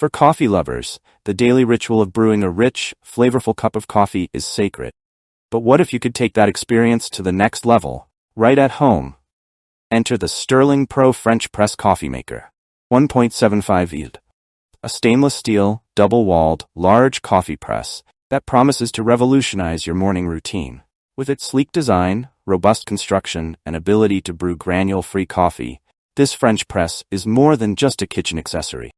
For coffee lovers, the daily ritual of brewing a rich, flavorful cup of coffee is sacred. But what if you could take that experience to the next level, right at home? Enter the Sterling Pro French Press Coffee Maker. 1.75 Yd. A stainless steel, double-walled, large coffee press that promises to revolutionize your morning routine. With its sleek design, robust construction, and ability to brew granule-free coffee, this French press is more than just a kitchen accessory.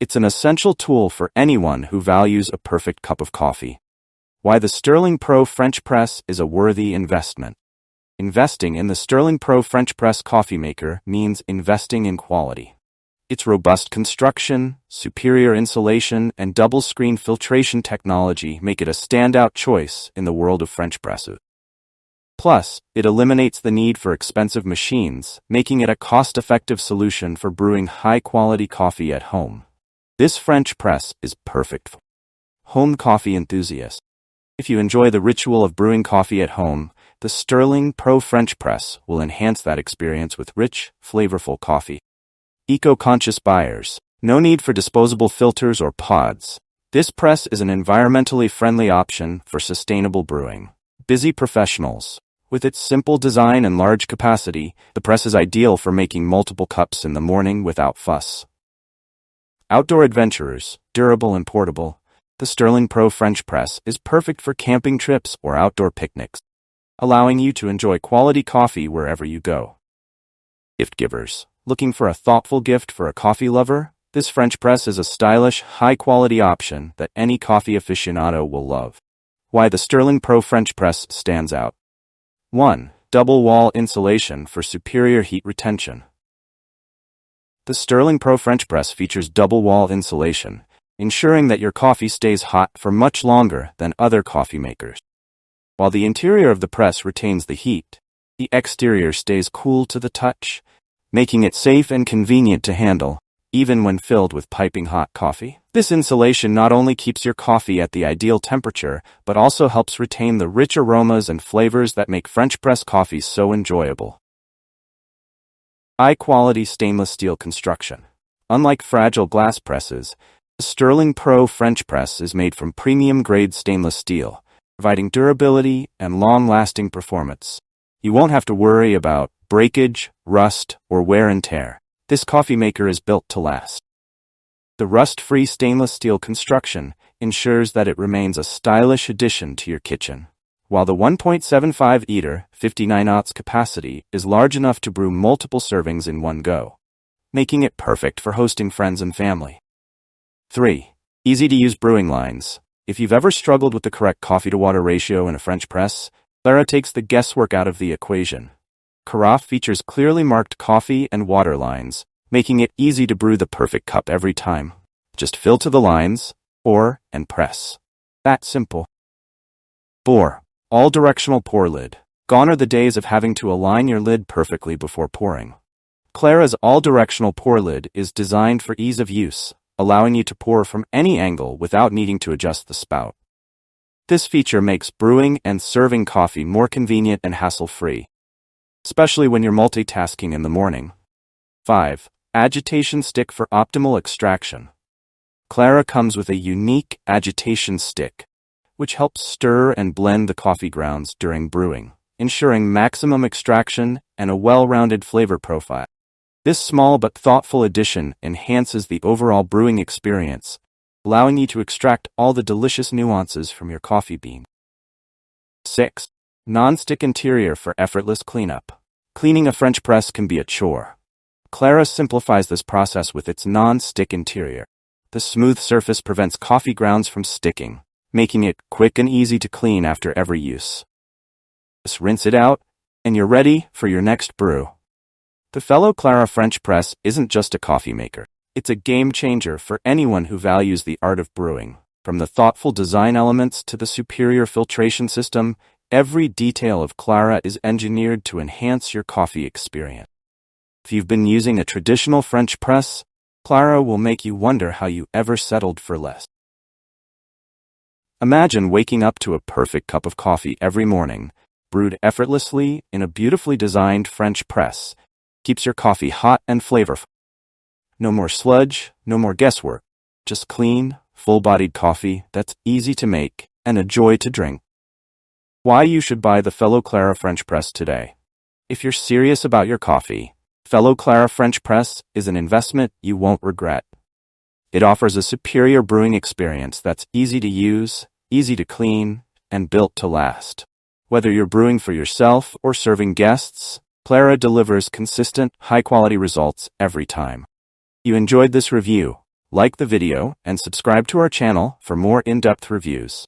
It's an essential tool for anyone who values a perfect cup of coffee. Why the Sterling Pro French Press is a worthy investment. Investing in the Sterling Pro French Press Coffee Maker means investing in quality. Its robust construction, superior insulation, and double-screen filtration technology make it a standout choice in the world of French presses. Plus, it eliminates the need for expensive machines, making it a cost-effective solution for brewing high-quality coffee at home. This French press is perfect for home coffee enthusiasts. If you enjoy the ritual of brewing coffee at home, the Sterling Pro French Press will enhance that experience with rich, flavorful coffee. Eco-conscious buyers, no need for disposable filters or pods. This press is an environmentally friendly option for sustainable brewing. Busy professionals. With its simple design and large capacity, the press is ideal for making multiple cups in the morning without fuss. Outdoor adventurers, durable and portable, the Sterling Pro French Press is perfect for camping trips or outdoor picnics, allowing you to enjoy quality coffee wherever you go. Gift givers, looking for a thoughtful gift for a coffee lover? This French press is a stylish, high-quality option that any coffee aficionado will love. Why the Sterling Pro French Press stands out. 1. Double-wall insulation for superior heat retention. The Sterling Pro French Press features double-wall insulation, ensuring that your coffee stays hot for much longer than other coffee makers. While the interior of the press retains the heat, the exterior stays cool to the touch, making it safe and convenient to handle, even when filled with piping hot coffee. This insulation not only keeps your coffee at the ideal temperature, but also helps retain the rich aromas and flavors that make French press coffee so enjoyable. High-quality stainless steel construction. Unlike fragile glass presses, the Sterling Pro French Press is made from premium-grade stainless steel, providing durability and long-lasting performance. You won't have to worry about breakage, rust, or wear and tear. This coffee maker is built to last. The rust-free stainless steel construction ensures that it remains a stylish addition to your kitchen. While the 1.75 liter, 59 capacity is large enough to brew multiple servings in one go, making it perfect for hosting friends and family. 3. Easy-to-use brewing lines. If you've ever struggled with the correct coffee-to-water ratio in a French press, Clara takes the guesswork out of the equation. Carafe features clearly marked coffee and water lines, making it easy to brew the perfect cup every time. Just fill to the lines, pour, and press. That simple. 4. All-directional pour lid. Gone are the days of having to align your lid perfectly before pouring. Clara's all-directional pour lid is designed for ease of use, allowing you to pour from any angle without needing to adjust the spout. This feature makes brewing and serving coffee more convenient and hassle-free, especially when you're multitasking in the morning. 5. Agitation stick for optimal extraction. Clara comes with a unique agitation stick, which helps stir and blend the coffee grounds during brewing, ensuring maximum extraction and a well-rounded flavor profile. This small but thoughtful addition enhances the overall brewing experience, allowing you to extract all the delicious nuances from your coffee bean. 6. Non-stick interior for effortless cleanup. Cleaning a French press can be a chore. Clara simplifies this process with its non-stick interior. The smooth surface prevents coffee grounds from sticking, making it quick and easy to clean after every use. Just rinse it out, and you're ready for your next brew. The fellow Clara French press isn't just a coffee maker. It's a game changer for anyone who values the art of brewing. From the thoughtful design elements to the superior filtration system, every detail of Clara is engineered to enhance your coffee experience. If you've been using a traditional French press, Clara will make you wonder how you ever settled for less. Imagine waking up to a perfect cup of coffee every morning, brewed effortlessly in a beautifully designed French press. Keeps your coffee hot and flavorful. No more sludge, no more guesswork. just clean, full-bodied coffee that's easy to make and a joy to drink. Why you should buy the Fellow Clara French Press today. If you're serious about your coffee, Fellow Clara French Press is an investment you won't regret. It offers a superior brewing experience that's easy to use, easy to clean, and built to last. Whether you're brewing for yourself or serving guests, Clara delivers consistent, high-quality results every time. You enjoyed this review? Like the video and subscribe to our channel for more in-depth reviews.